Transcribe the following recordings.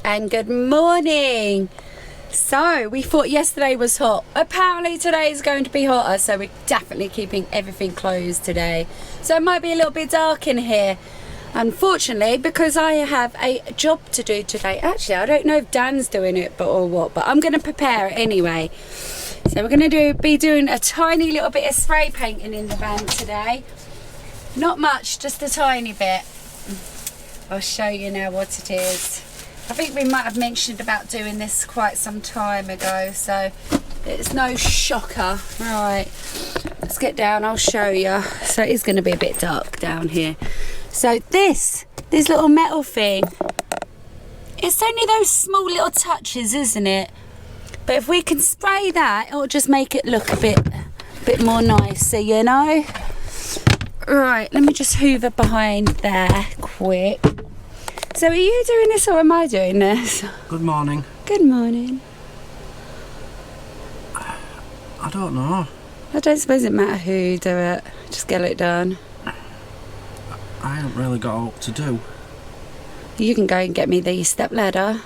and good morning. So we thought yesterday was hot. Apparently today is going to be hotter, so we're definitely keeping everything closed today. So it might be a little bit dark in here, unfortunately, because I have a job to do today. Actually, I don't know if Dan's doing it or what, but I'm going to prepare it anyway. So we're going to be doing a tiny little bit of spray painting in the van today. Not much, just a tiny bit. I'll show you now what it is. I think we might have mentioned about doing this quite some time ago, so it's no shocker. Right, let's get down, I'll show you. So it is going to be a bit dark down here. So this little metal thing, it's only those small little touches, isn't it? But if we can spray that, it'll just make it look a bit more nicer, you know? Right, let me just hoover behind there quick. So are you doing this or am I doing this? Good morning. Good morning. I don't know. I don't suppose it matters who you do it. Just get it done. I haven't really got a lot to do. You can go and get me the step ladder.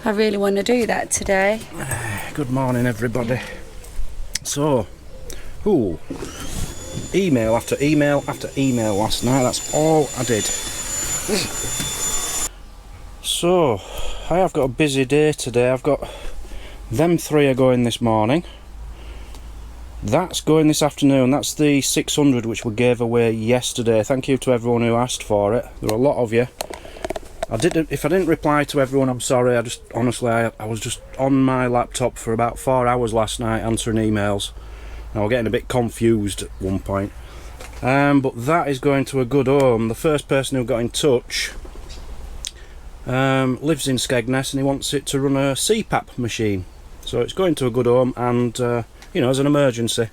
I really want to do that today. Good morning, everybody. So, email after email after email last night. That's all I did. So, I have got a busy day today. I've got them 3 are going this morning. That's going this afternoon. That's the 600 which we gave away yesterday. Thank you to everyone who asked for it. There were a lot of you. If I didn't reply to everyone, I'm sorry. I was just on my laptop for about 4 hours last night answering emails. I was getting a bit confused at one point. But that is going to a good home. The first person who got in touch lives in Skegness and he wants it to run a CPAP machine. So it's going to a good home and, you know, as an emergency.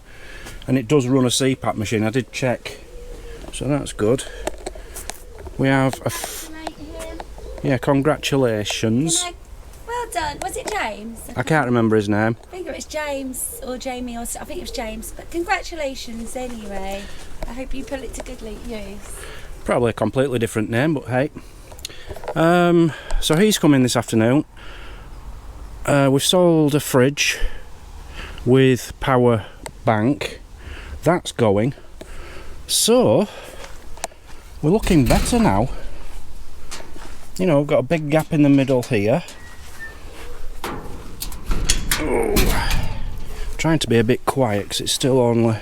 And it does run a CPAP machine. I did check. So that's good. We have a... Yeah, congratulations. Well done. Was it James? I can't remember his name. I think it was James or Jamie, or I think it was James. But congratulations anyway. I hope you put it to good use. Probably a completely different name, but hey. So he's coming this afternoon. We've sold a fridge with power bank. That's going. So we're looking better now. You know, we've got a big gap in the middle here. Oh, trying to be a bit quiet because it's still only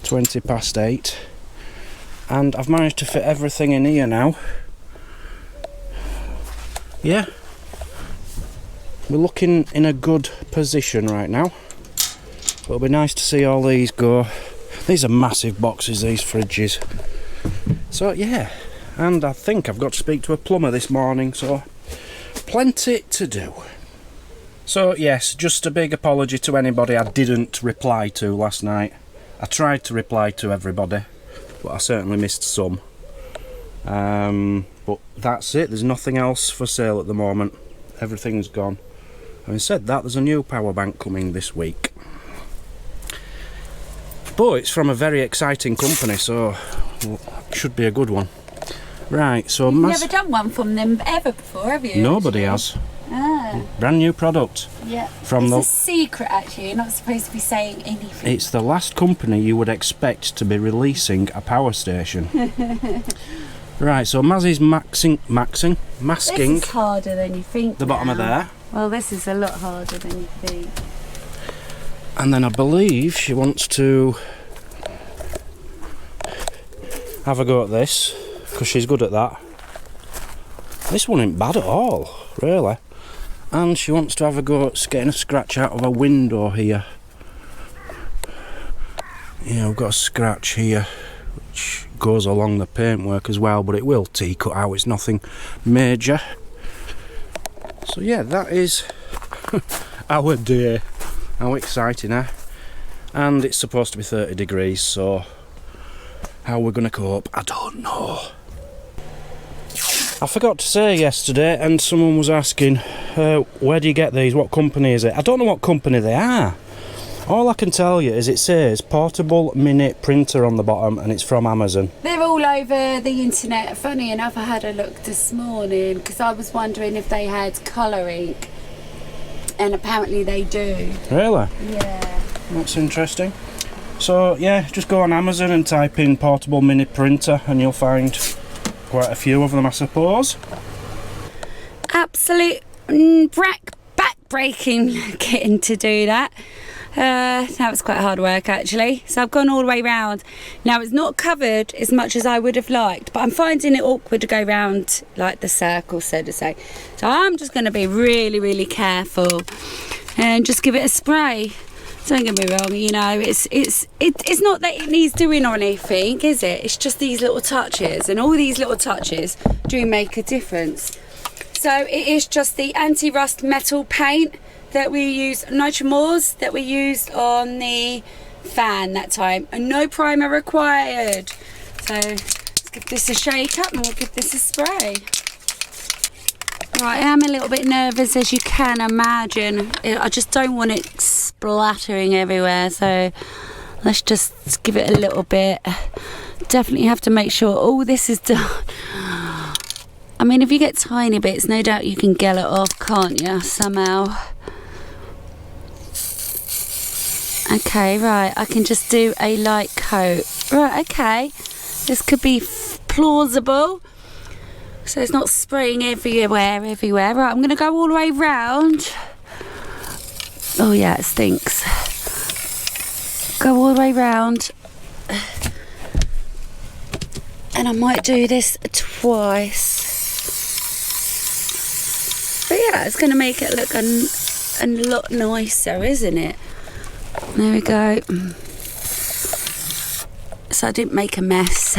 20 past 8. And I've managed to fit everything in here now. Yeah. We're looking in a good position right now. It'll be nice to see all these go. These are massive boxes, these fridges. So, yeah. And I think I've got to speak to a plumber this morning, so plenty to do. So yes, just a big apology to anybody I didn't reply to last night. I tried to reply to everybody, but I certainly missed some. But that's it, there's nothing else for sale at the moment. Everything's gone. Having said that, there's a new power bank coming this week. But it's from a very exciting company, so it should be a good one. Right, so... You've never done one from them ever before, have you? Nobody has. Ah. Brand new product. Yeah. From it's a secret, actually. You're not supposed to be saying anything. It's the last company you would expect to be releasing a power station. Right, so Mazzy's masking. This is harder than you think. The bottom of there. Well, this is a lot harder than you think. And then I believe she wants to have a go at this, because she's good at that. This one ain't bad at all, really. And she wants to have a go at getting a scratch out of a window here. Yeah, we've got a scratch here, which goes along the paintwork as well, but it will T-cut out, it's nothing major. So yeah, that is our day. How exciting, eh? And it's supposed to be 30 degrees, so how we're going to cope, I don't know. I forgot to say yesterday, and someone was asking, where do you get these? What company is it? I don't know what company they are. All I can tell you is it says portable mini printer on the bottom, and it's from Amazon. They're all over the internet. Funny enough, I had a look this morning because I was wondering if they had colour ink, and apparently they do. Really? Yeah. That's interesting. So yeah, just go on Amazon and type in portable mini printer and you'll find quite a few of them, I suppose. Absolute back-breaking getting to do that. That was quite hard work actually. So I've gone all the way round. Now it's not covered as much as I would have liked, but I'm finding it awkward to go round like the circle, so to say. So I'm just going to be really, really careful and just give it a spray. Don't get me wrong, you know, it's not that it needs doing or anything, is it? It's just these little touches, and all these little touches do make a difference. So it is just the anti-rust metal paint that we used, Nitromores, that we used on the fan that time, and no primer required. So let's give this a shake up and we'll give this a spray. Right, I am a little bit nervous, as you can imagine. I just don't want it splattering everywhere, so let's just give it a little bit. Definitely have to make sure all this is done. I mean, if you get tiny bits, no doubt you can get it off, can't you, somehow? Okay, right, I can just do a light coat. Right, okay, this could be plausible. So it's not spraying everywhere. Right, I'm going to go all the way round. Oh yeah, it stinks. Go all the way round. And I might do this twice. But yeah, it's going to make it look a lot nicer, isn't it? There we go. So I didn't make a mess.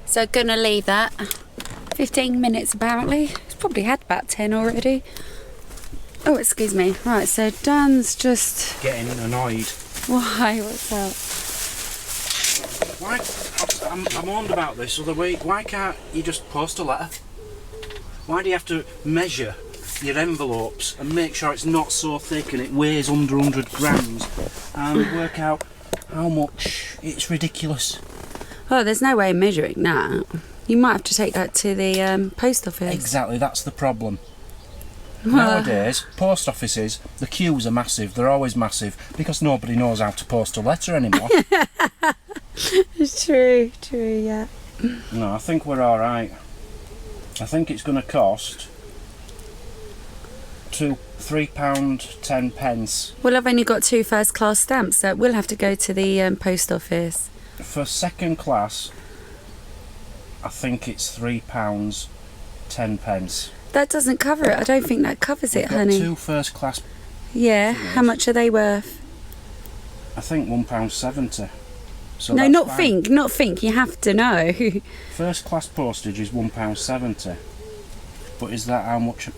So gonna leave that 15 minutes apparently. It's probably had about 10 already. Oh, excuse me. Right, so Dan's just getting annoyed. Why? What's that? Why? I moaned about this other week. Why can't you just post a letter? Why do you have to measure your envelopes and make sure it's not so thick and it weighs under 100 grams and work out how much? It's ridiculous. Oh, there's no way of measuring that. You might have to take that to the post office. Exactly, that's the problem. Nowadays, post offices, the queues are massive. They're always massive because nobody knows how to post a letter anymore. It's true, yeah. No, I think we're all right. I think it's going to cost £3.10. Well, I've only got 2 first class stamps, so we'll have to go to the post office. For second class, I think it's £3.10. That doesn't cover it. I don't think that covers it, honey. 2 first class. Yeah, how much are they worth? I think £1.70. So no, not fine. Not think. You have to know. First class postage is £1.70. But is that how much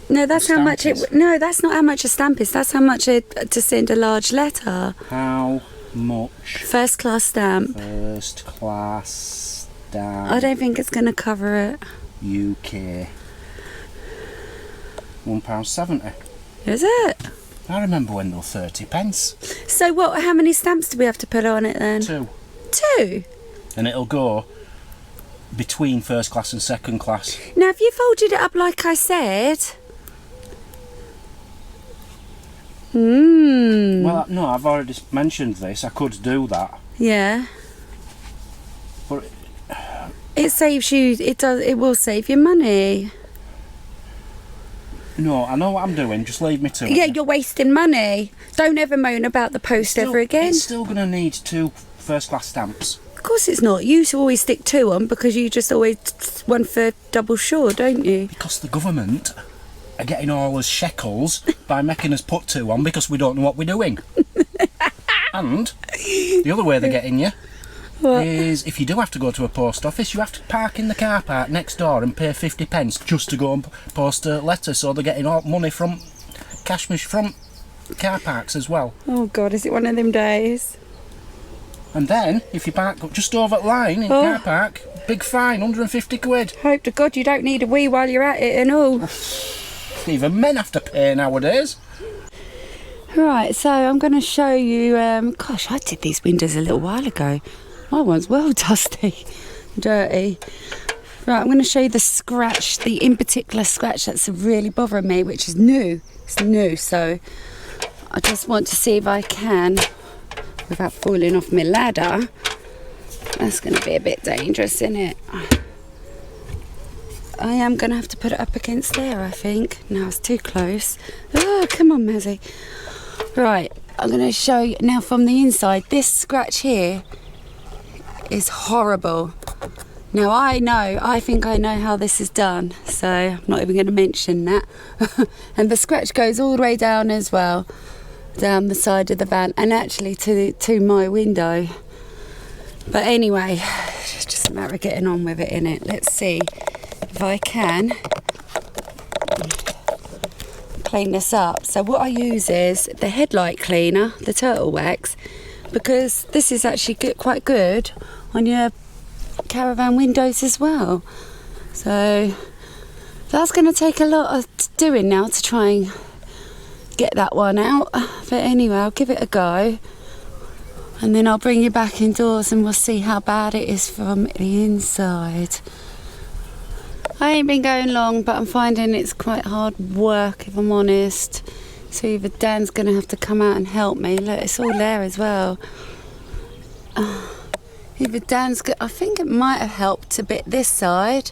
No, that's how much is? No, that's not how much a stamp is. That's how much to send a large letter. How much? First class stamp. First class stamp. I don't think it's going to cover it. UK. £1.70. Is it? I remember when they were 30p. So what? How many stamps do we have to put on it then? 2. 2? And it'll go between first class and second class. Now, if you folded it up like I said... Well, no, I've already mentioned this. I could do that. Yeah. But it saves you... It will save you money. No, I know what I'm doing. Just leave me to it. Yeah, you're wasting money. Don't ever moan about the post ever again. It's still going to need 2 first class stamps. Of course it's not. You always stick 2 on because you just always one for double sure, don't you? Because the government are getting all us shekels by making us put 2 on because we don't know what we're doing. And the other way they're getting you is if you do have to go to a post office, you have to park in the car park next door and pay 50p just to go and post a letter. So they're getting all money from cash from car parks as well. Oh God, is it one of them days? And then if you park just over the line in car park, big fine, £150. Hope to God you don't need a wee while you're at it and all. Even men have to pay nowadays. Right, so I'm going to show you, gosh, I did these windows a little while ago. My one's well dusty, dirty. Right, I'm going to show you the scratch, the in particular scratch that's really bothering me, which is new. It's new, so I just want to see if I can, without falling off my ladder. That's going to be a bit dangerous, isn't it? I am going to have to put it up against there, I think. No, it's too close. Oh, come on, Mazzy. Right, I'm going to show you now from the inside. This scratch here is horrible. Now I think I know how this is done, so I'm not even going to mention that. And the scratch goes all the way down as well, down the side of the van, and actually to my window. But anyway, it's just a matter of getting on with it, innit? Let's see if I can clean this up. So what I use is the headlight cleaner, the turtle wax, because this is actually quite good on your caravan windows as well. So that's going to take a lot of doing now to try and get that one out. But anyway, I'll give it a go, and then I'll bring you back indoors and we'll see how bad it is from the inside. I ain't been going long, but I'm finding it's quite hard work, if I'm honest. So either Dan's going to have to come out and help me. Look, it's all there as well. Either Dan's good. I think it might have helped a bit this side.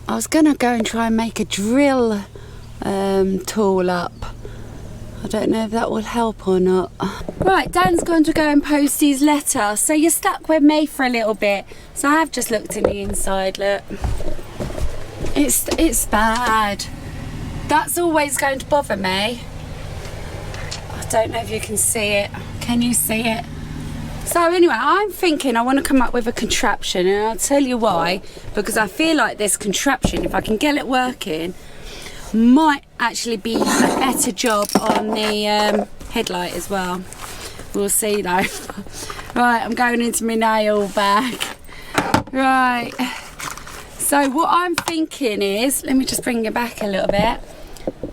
I was going to go and try and make a drill tool up. I don't know if that will help or not. Right, Dan's going to go and post his letter, so you're stuck with me for a little bit. So I have just looked in the inside, look. It's bad. That's always going to bother me. I don't know if you can see it. Can you see it? So anyway, I'm thinking I want to come up with a contraption, and I'll tell you why. Because I feel like this contraption, if I can get it working, might actually be a better job on the headlight as well. We'll see though. Right, I'm going into my nail bag. Right, so what I'm thinking is, let me just bring you back a little bit.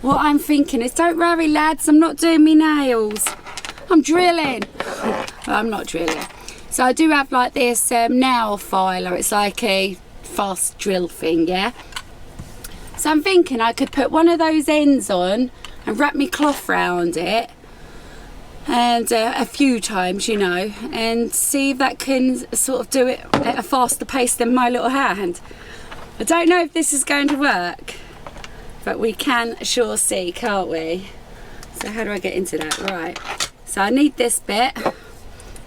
What I'm thinking is, don't worry lads, I'm not doing my nails, I'm drilling. Well, I'm not drilling. So I do have like this nail filer. It's like a fast drill thing, yeah. So I'm thinking I could put one of those ends on and wrap my cloth round it, and a few times, you know, and see if that can sort of do it at a faster pace than my little hand. I don't know if this is going to work, but we can sure see, can't we? So how do I get into that? Right, so I need this bit.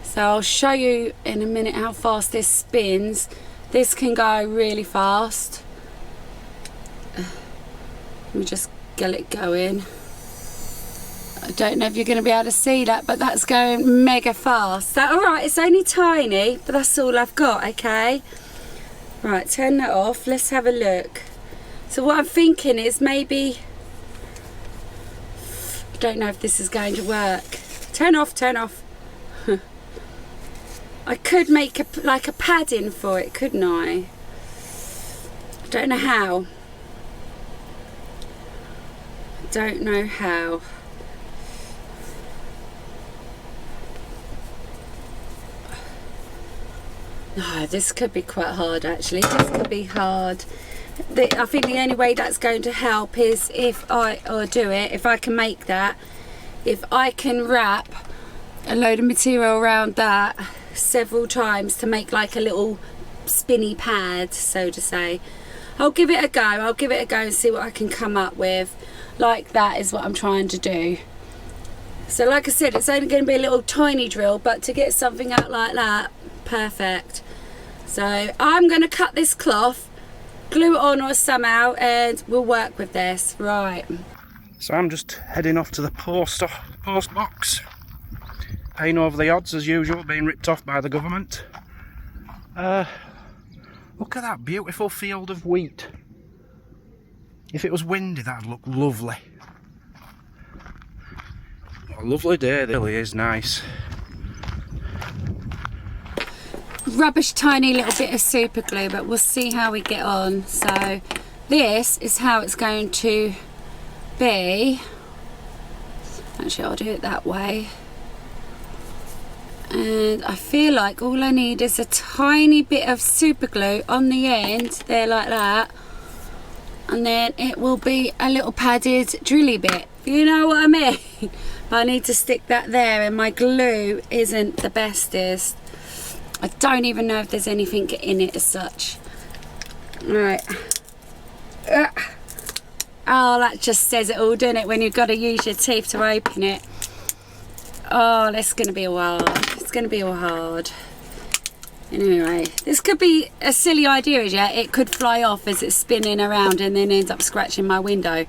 So I'll show you in a minute how fast this spins. This can go really fast. Let me just get it going. I don't know if you're going to be able to see that, but that's going mega fast. That alright? It's only tiny, but that's all I've got, okay? Right, turn that off. Let's have a look. So what I'm thinking is maybe, I don't know if this is going to work. Turn off, turn off. I could make like a padding for it, couldn't I? I don't know how. Don't know how. No, this could be quite hard actually. This could be hard. I think the only way that's going to help is if I can make that, if I can wrap a load of material around that several times to make like a little spinny pad, so to say. I'll give it a go. I'll give it a go and see what I can come up with. Like that is what I'm trying to do. So like I said, it's only going to be a little tiny drill, but to get something out like that, perfect. So I'm going to cut this cloth, glue it on or somehow, and we'll work with this. Right. So I'm just heading off to the post box, paying over the odds as usual, being ripped off by the government. Look at that beautiful field of wheat. If it was windy, that'd look lovely. What a lovely day, it really is nice. Rubbish tiny little bit of super glue, but we'll see how we get on. So this is how it's going to be Actually, I'll do it that way. And I feel like all I need is a tiny bit of super glue on the end there, like that, and then it will be a little padded drilly bit, you know what I mean? But I need to stick that there, and my glue isn't the bestest. I don't even know if there's anything in it as such. Right. Oh, that just says it all, doesn't it, when you've got to use your teeth to open it. Oh, that's going to be a while. It's going to be all hard. Anyway, this could be a silly idea as yet. It could fly off as it's spinning around and then ends up scratching my window.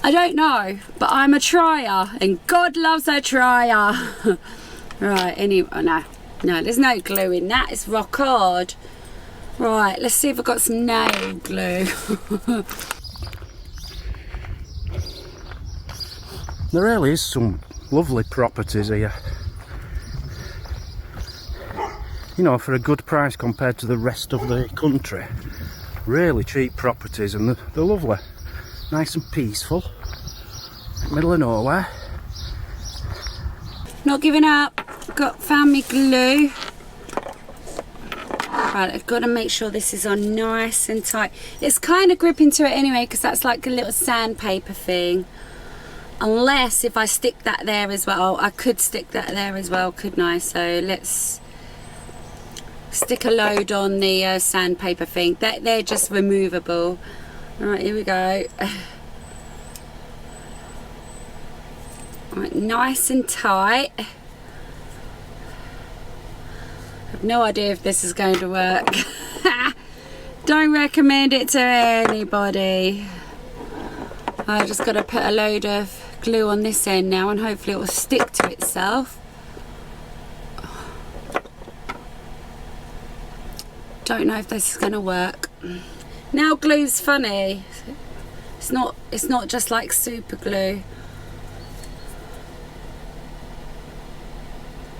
I don't know, but I'm a trier, and God loves a trier. Right, anyway, no, there's no glue in that. It's rock hard. Right, let's see if I've got some nail glue. There really is some lovely properties here. You know, for a good price compared to the rest of the country. Really cheap properties, and they're lovely. Nice and peaceful. Middle of nowhere. Not giving up. Found me glue. Right, I've got to make sure this is on nice and tight. It's kind of gripping to it anyway, because that's like a little sandpaper thing. Unless if I stick that there as well. I could stick that there as well, couldn't I? So let's stick a load on the sandpaper thing. They're just removable. Alright, here we go. Right, nice and tight. I have no idea if this is going to work. Don't recommend it to anybody. I just got to put a load of glue on this end now, and hopefully it will stick to itself. Don't know if this is going to work. Now glue's funny. It's not just like super glue.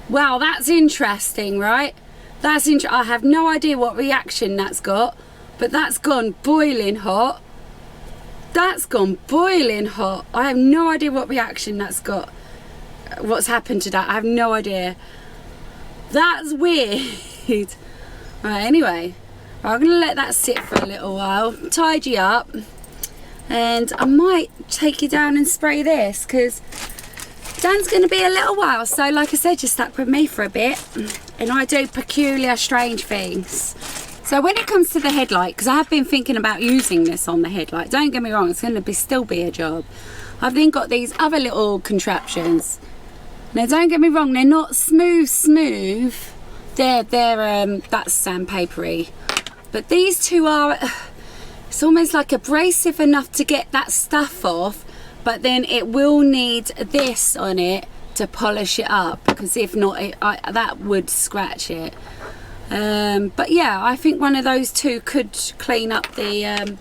Wow, that's interesting, right? I have no idea what reaction that's got, but that's gone boiling hot. That's gone boiling hot. I have no idea what reaction that's got. What's happened to that? I have no idea. That's weird. Right, anyway, I'm going to let that sit for a little while, tidy up, and I might take you down and spray this, because Dan's going to be a little while. So like I said, you're stuck with me for a bit, and I do peculiar, strange things. So when it comes to the headlight, because I have been thinking about using this on the headlight, don't get me wrong, it's going to still be a job. I've then got these other little contraptions. Now don't get me wrong, they're not smooth. They're that's sandpapery. But these two are, it's almost like abrasive enough to get that stuff off, but then it will need this on it to polish it up, because if not, that would scratch it. But yeah, I think one of those two could clean up the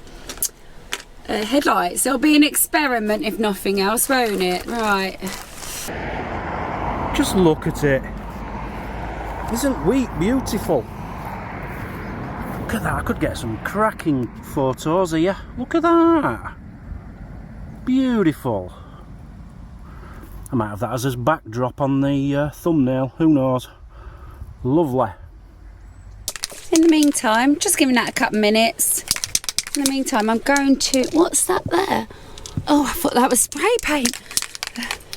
headlights. It'll be an experiment if nothing else, won't it? Right. Just look at it. Isn't wheat beautiful? Look at that, I could get some cracking photos here. Look at that. Beautiful. I might have that as a backdrop on the thumbnail, who knows. Lovely. In the meantime, just giving that a couple minutes. In the meantime, I'm going to, what's that there? Oh, I thought that was spray paint.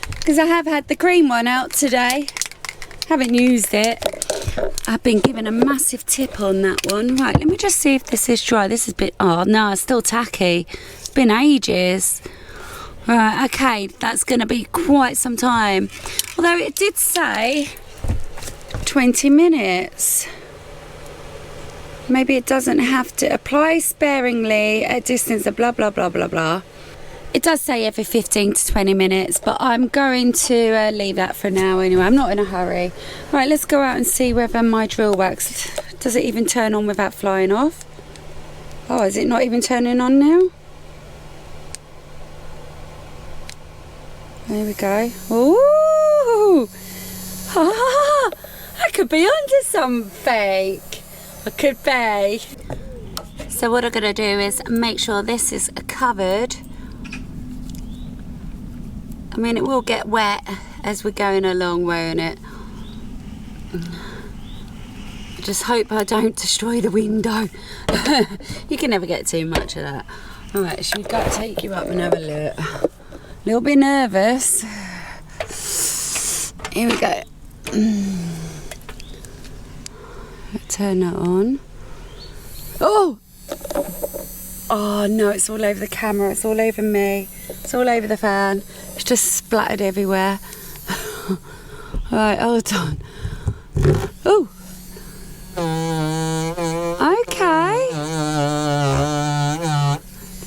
Because I have had the green one out today. Haven't used it. I've been given a massive tip on that one. Right, let me just see if this is dry. This is a bit, oh no, it's still tacky. It's been ages. Right, okay, that's going to be quite some time. Although it did say 20 minutes. Maybe it doesn't have to. Apply sparingly at distance of blah blah blah blah blah. It does say every 15 to 20 minutes, but I'm going to leave that for now anyway. I'm not in a hurry. Right, let's go out and see whether my drill works. Does it even turn on without flying off? Oh, is it not even turning on now? There we go. Ooh! Ah, I could be onto something. I could be. So what I'm going to do is make sure this is covered. I mean, it will get wet as we're going along, won't it? Just hope I don't destroy the window. You can never get too much of that. Alright, should we go take you up and have a look? A little bit nervous. Here we go. Turn that on. Oh! Oh no, it's all over the camera, it's all over me, it's all over the fan. It's just splattered everywhere. Right, hold on. Oh! Okay.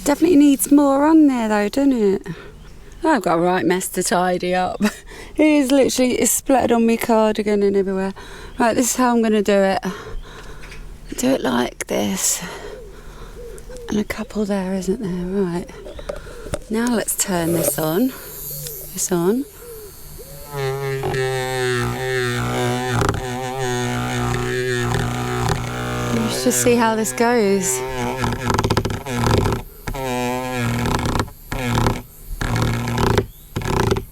Definitely needs more on there though, doesn't it? Oh, I've got a right mess to tidy up. It is literally, it's splattered on my cardigan and everywhere. Right, this is how I'm going to do it. Do it like this. And a couple there, isn't there? Right. Now let's turn this on. This on. Let's just see how this goes.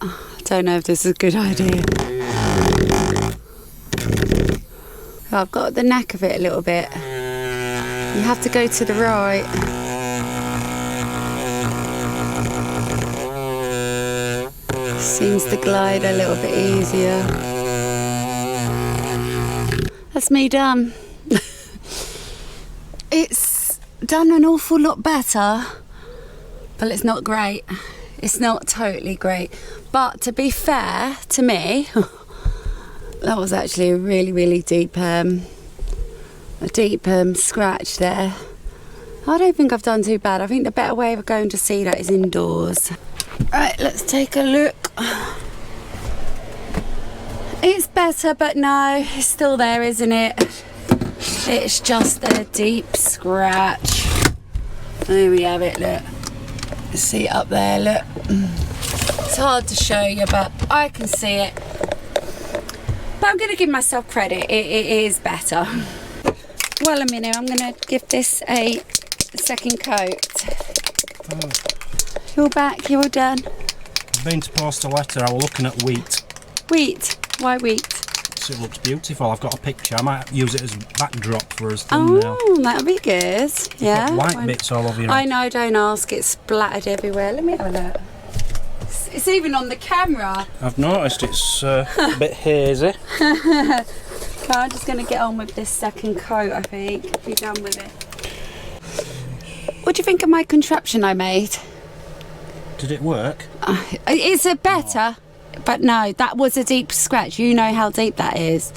I don't know if this is a good idea. I've got the knack of it a little bit. You have to go to the right. Seems to glide a little bit easier. That's me done. It's done an awful lot better, but it's not great. It's not totally great. But to be fair to me, that was actually a really deep scratch there. I don't think I've done too bad. I think the better way of going to see that is indoors. Right, let's take a look. It's better, but no, it's still there, isn't it? It's just a deep scratch. There we have it, look. See it up there, look. It's hard to show you, but I can see it. But I'm going to give myself credit, it is better. Well, a minute, I'm going to give this a second coat. Oh. You're back, you're done. I've been to post a letter, I was looking at wheat. Wheat? Why wheat? It looks beautiful, I've got a picture, I might use it as backdrop for us thumbnail. Oh, that'll be good. Yeah. Got white bits all over your I know, don't ask, it's splattered everywhere. Let me have a look. It's even on the camera. I've noticed it's a bit hazy. Okay, I'm just going to get on with this second coat, I think. Be done with it. What do you think of my contraption I made? Did it work? It's a better, but no, that was a deep scratch. You know how deep that is.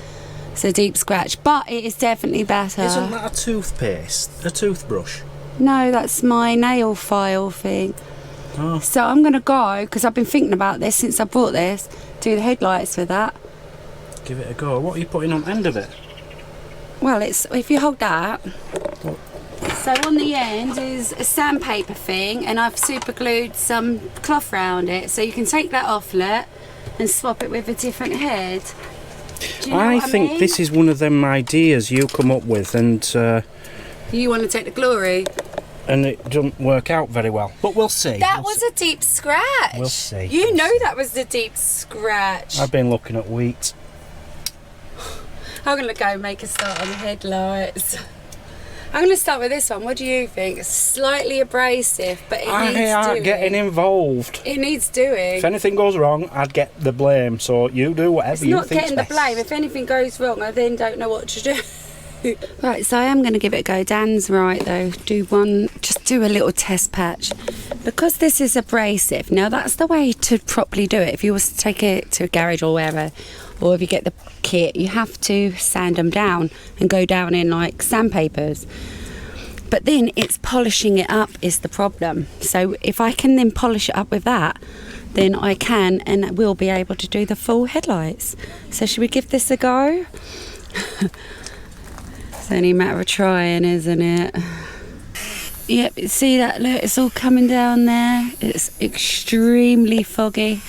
It's a deep scratch, but it is definitely better. Isn't that a toothpaste? A toothbrush? No, that's my nail file thing. Oh. So I'm going to go, because I've been thinking about this since I bought this, do the headlights with that. Give it a go. What are you putting on the end of it? Well, it's if you hold that. What? So on the end is a sandpaper thing, and I've super glued some cloth around it, so you can take that off, look, and swap it with a different head. Do you know I what think mean? this is one of them ideas you come up with, and You want to take the glory? it doesn't work out very well. But we'll see. That was a deep scratch. We'll see. You know that was a deep scratch. I've been looking at wheat. I'm going to go make a start on the headlights. I'm going to start with this one. What do you think? It's slightly abrasive, but it needs doing. I ain't getting involved. It needs doing. If anything goes wrong, I'd get the blame. So you do whatever you think's best. It's not getting the blame. If anything goes wrong, I then don't know what to do. Right, so I am going to give it a go. Dan's right though. Just do a little test patch. Because this is abrasive, now that's the way to properly do it. If you was to take it to a garage or wherever, or if you get the kit, you have to sand them down and go down in like sandpapers. But then it's polishing it up is the problem. So if I can then polish it up with that, then I can and will be able to do the full headlights. So should we give this a go? It's only a matter of trying, isn't it? Yep, see that? Look, it's all coming down there. It's extremely foggy.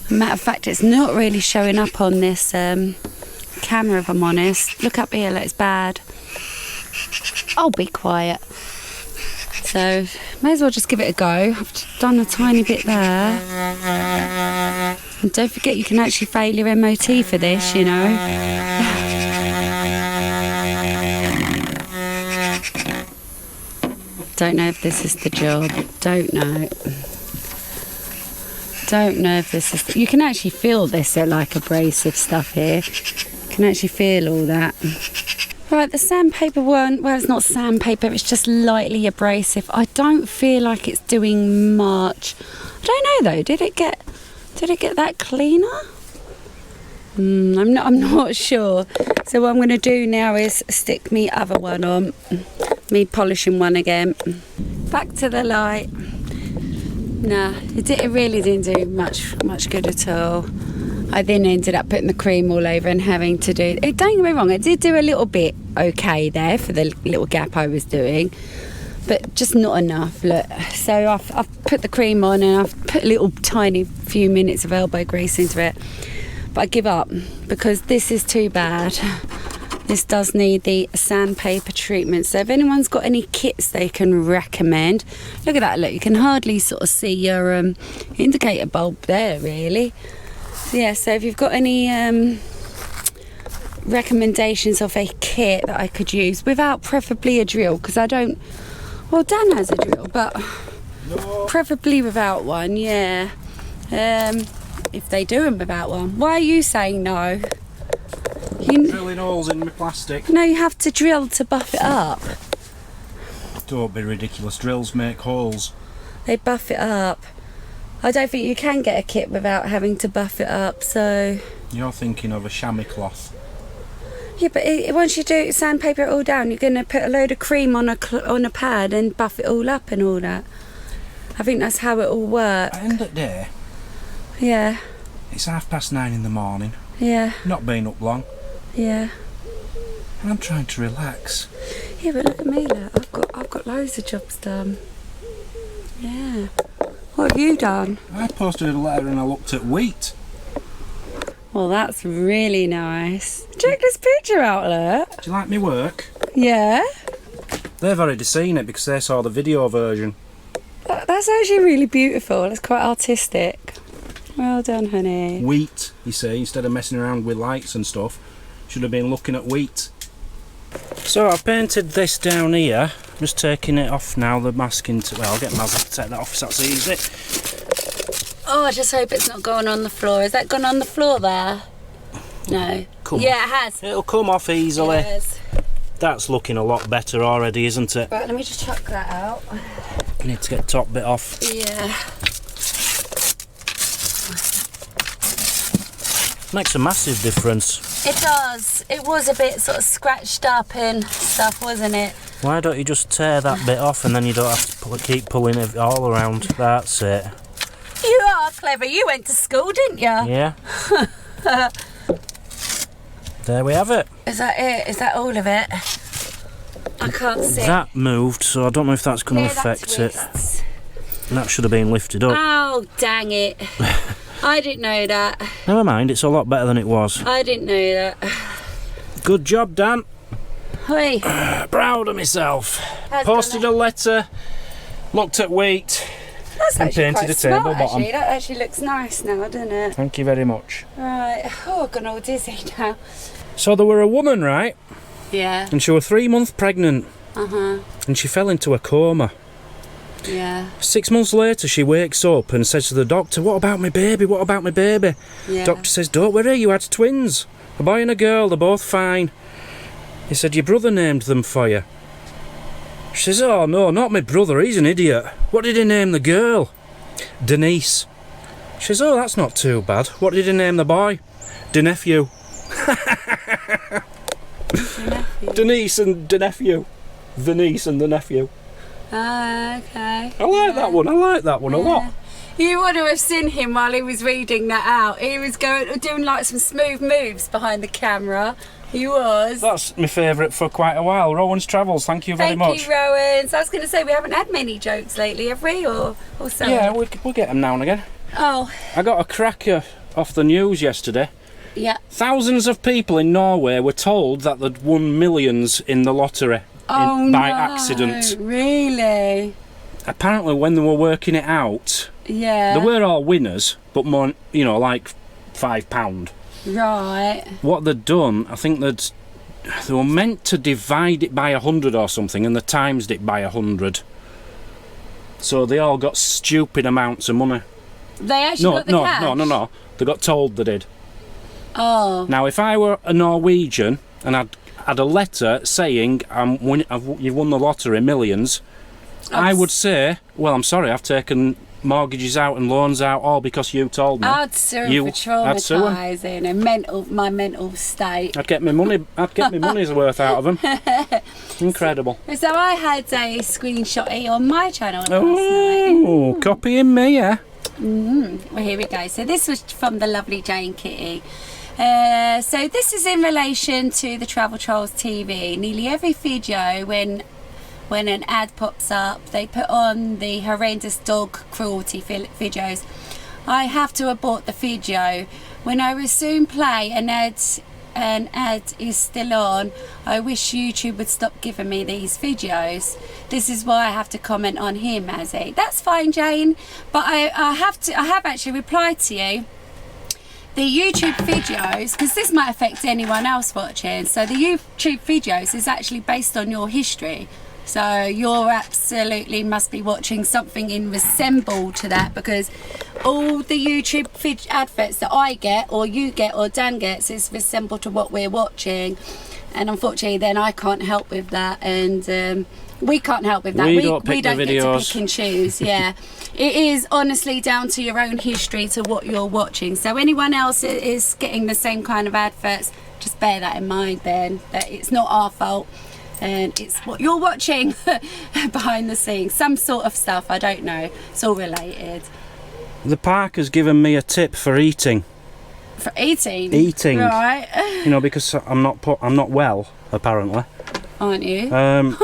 Matter of fact, it's not really showing up on this camera, if I'm honest. Look up here, look, it's bad. I'll be quiet. So, may as well just give it a go. I've done a tiny bit there. And don't forget you can actually fail your MOT for this, you know. Don't know if this is the job. Don't know. Don't know if this is... You can actually feel this like abrasive stuff here. You can actually feel all that. Right, the sandpaper one, well, it's not sandpaper, it's just lightly abrasive. I don't feel like it's doing much. I don't know though, did it get that cleaner? I'm not sure. So what I'm going to do now is stick me other one on. Me polishing one again. Back to the light. Nah, it really didn't do much good at all. I then ended up putting the cream all over and having to do... Don't get me wrong, I did do a little bit okay there for the little gap I was doing, but just not enough, look. So I've put the cream on and I've put a little tiny few minutes of elbow grease into it. But I give up because this is too bad. This does need the sandpaper treatment. So if anyone's got any kits they can recommend, look at that, look, you can hardly sort of see your indicator bulb there really. Yeah, so if you've got any recommendations of a kit that I could use without preferably a drill, because I don't... Well, Dan has a drill, but no. Preferably without one, yeah. If they do them without one. Why are you saying no? Drilling holes in my plastic. No, you have to drill to buff it up. Don't be ridiculous, drills make holes. They buff it up. I don't think you can get a kit without having to buff it up, so... You're thinking of a chamois cloth. Yeah, but once you do sandpaper it all down, you're going to put a load of cream on a pad and buff it all up and all that. I think that's how it all works. At the end of the day, yeah, it's 9:30 in the morning. Yeah. Not been up long. Yeah. And I'm trying to relax. Yeah, but look at me, look. I've got loads of jobs done. Yeah. What have you done? I posted a letter and I looked at wheat. Well, that's really nice. Check this picture out, look. Do you like me work? Yeah. They've already seen it because they saw the video version. That's actually really beautiful. It's quite artistic. Well done, honey. Wheat, you see, instead of messing around with lights and stuff, should have been looking at wheat. So I've painted this down here. I'm just taking it off now, the masking. Well, I'll get Mazzy to take that off, so that's easy. Oh, I just hope it's not going on the floor. Has that gone on the floor there? No. Yeah, it has. It'll come off easily. It has. That's looking a lot better already, isn't it? Right, let me just chuck that out. You need to get the top bit off. Yeah. Makes a massive difference. It does. It was a bit sort of scratched up and stuff, wasn't it? Why don't you just tear that bit off and then you don't have to keep pulling it all around? That's it. You are clever. You went to school, didn't you? Yeah. There we have it. Is that it? Is that all of it? I can't see. That moved, so I don't know if that's going to affect it. That should have been lifted up. Oh, dang it. I didn't know that. Never mind, it's a lot better than it was. I didn't know that. Good job, Dan. Hoi. Proud of myself. Posted a letter, looked at wheat, and painted a table bottom. That actually looks nice now, doesn't it? Thank you very much. Right. Oh, I've gone all dizzy now. So there were a woman, right? Yeah. And she was 3 months pregnant. Uh-huh. And she fell into a coma. Yeah. 6 months later, she wakes up and says to the doctor, "What about my baby? What about my baby?" Yeah. Doctor says, "Don't worry, you had twins. A boy and a girl, they're both fine." He said, "Your brother named them for you." She says, "Oh no, not my brother, he's an idiot. What did he name the girl?" "Denise." She says, "Oh, that's not too bad. What did he name the boy?" "De nephew." Denise and the nephew. The niece and the nephew. Ah, okay. I like that one. I like that one a lot. You would have seen him while he was reading that out. He was doing like some smooth moves behind the camera. He was. That's my favourite for quite a while. Rowan's Travels, thank you very much. Thank you, Rowan. So I was going to say, we haven't had many jokes lately, have we? Or so? Yeah, we'll get them now and again. Oh. I got a cracker off the news yesterday. Yeah. Thousands of people in Norway were told that they'd won millions in the lottery by accident. Really? Apparently when they were working it out, Yeah. They were all winners, but more, you know, like £5. Right. What they'd done, I think they were meant to divide it by 100 or something, and they times it by 100. So they all got stupid amounts of money. They actually got the cash? No. They got told they did. Oh. Now, if I were a Norwegian and I'd had a letter saying you've won the lottery, millions, I would say, well, I'm sorry, I've taken mortgages out and loans out all because you told me. I'd sue him for traumatising and my mental state. I'd get my money's worth out of them. Incredible. So I had a screenshot on my channel last night. Oh, copying me, yeah. Well, here we go. So this was from the lovely Jane Kitty. So this is in relation to the Travel Trolls TV. Nearly every video when an ad pops up, they put on the horrendous dog cruelty videos. I have to abort the video. When I resume play, an ad is still on. I wish YouTube would stop giving me these videos. This is why I have to comment on here, Mazzy. That's fine, Jane, but I have actually replied to you. The YouTube videos, because this might affect anyone else watching, so the YouTube videos is actually based on your history. So you're absolutely must be watching something in resemble to that, because all the YouTube adverts that I get or you get or Dan gets is resemble to what we're watching, and unfortunately then I can't help with that, and we can't help with that. We don't get to pick and choose. Yeah. It is honestly down to your own history to what you're watching. So anyone else is getting the same kind of adverts, just bear that in mind then, that it's not our fault. And it's what you're watching behind the scenes. Some sort of stuff, I don't know. It's all related. The park has given me a tip for eating. For eating? Eating. Right. You know, because I'm not well, apparently. Aren't you?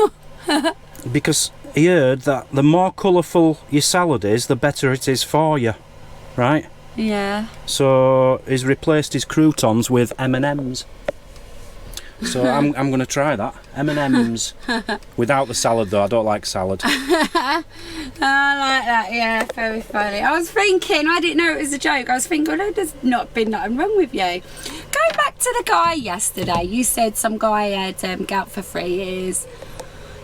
Because he heard that the more colourful your salad is, the better it is for you. Right? Yeah. So he's replaced his croutons with M&Ms. So I'm going to try that. M&M's. Without the salad though, I don't like salad. I like that, yeah, very funny. I was thinking, I didn't know it was a joke, I was thinking, oh, there's not been nothing wrong with you. Going back to the guy yesterday, you said some guy had gout for 3 years.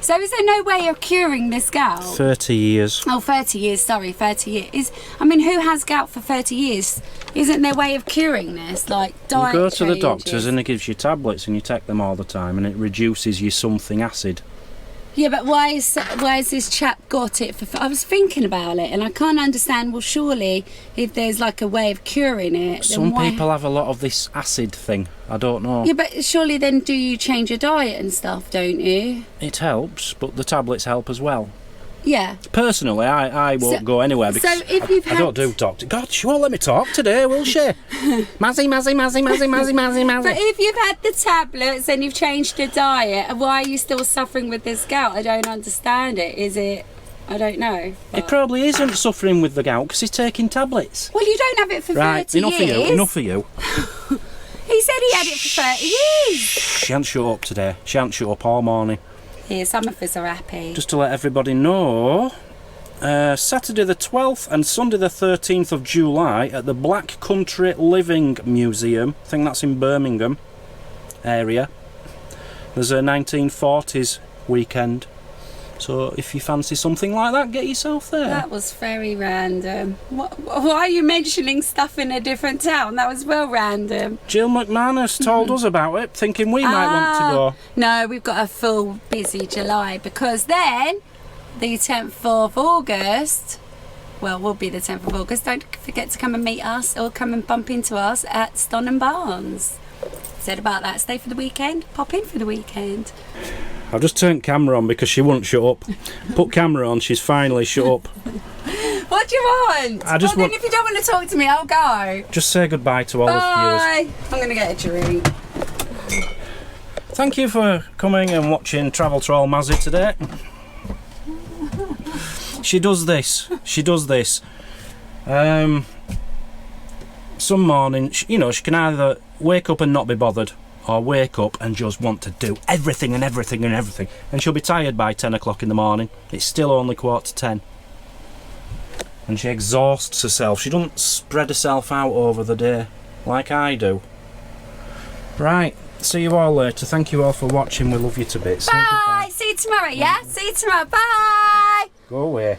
So is there no way of curing this gout? 30 years. Oh, 30 years, sorry, 30 years. I mean, who has gout for 30 years? Isn't there a way of curing this? Like diet You go to the changes? doctors and he gives you tablets and you take them all the time and it reduces your something acid. Yeah, but why is this chap got it for... I was thinking about it and I can't understand, well, surely if there's like a way of curing it... Some people have a lot of this acid thing. I don't know. Yeah, but surely then do you change your diet and stuff, don't you? It helps, but the tablets help as well. Yeah. Personally, I won't go anywhere because I don't do doctor. God, she won't let me talk today, will she? Mazzy. But if you've had the tablets and you've changed your diet, why are you still suffering with this gout? I don't understand it. Is it... I don't know. He probably isn't suffering with the gout because he's taking tablets. Well, you don't have it for 30 years. Enough of you. He said he had it for 30 years. She hasn't shut up today. She hasn't shut up all morning. Yeah, some of us are happy. Just to let everybody know, Saturday the 12th and Sunday the 13th of July at the Black Country Living Museum, I think that's in Birmingham area, there's a 1940s weekend. So if you fancy something like that, get yourself there. That was very random. Why are you mentioning stuff in a different town? That was well random. Jill McManus told us about it, thinking we might want to go. No, we've got a full busy July, because then the 10th of August, well, will be the 10th of August. Don't forget to come and meet us or come and bump into us at Ston and Barnes. Said about that, stay for the weekend, pop in for the weekend. I've just turned camera on because she wouldn't shut up. Put camera on, she's finally shut up. What do you want? Then if you don't want to talk to me, I'll go. Just say goodbye to all the viewers. Bye. I'm going to get a drink. Thank you for coming and watching Travel Troll Mazzy today. She does this. Some morning, you know, she can either wake up and not be bothered, or wake up and just want to do everything, and she'll be tired by 10 o'clock in the morning. It's still only 9:45. and she exhausts herself. She doesn't spread herself out over the day like I do. Right, see you all later. Thank you all for watching. We love you to bits. Bye. See you tomorrow, yeah? See you tomorrow. Bye. Go away.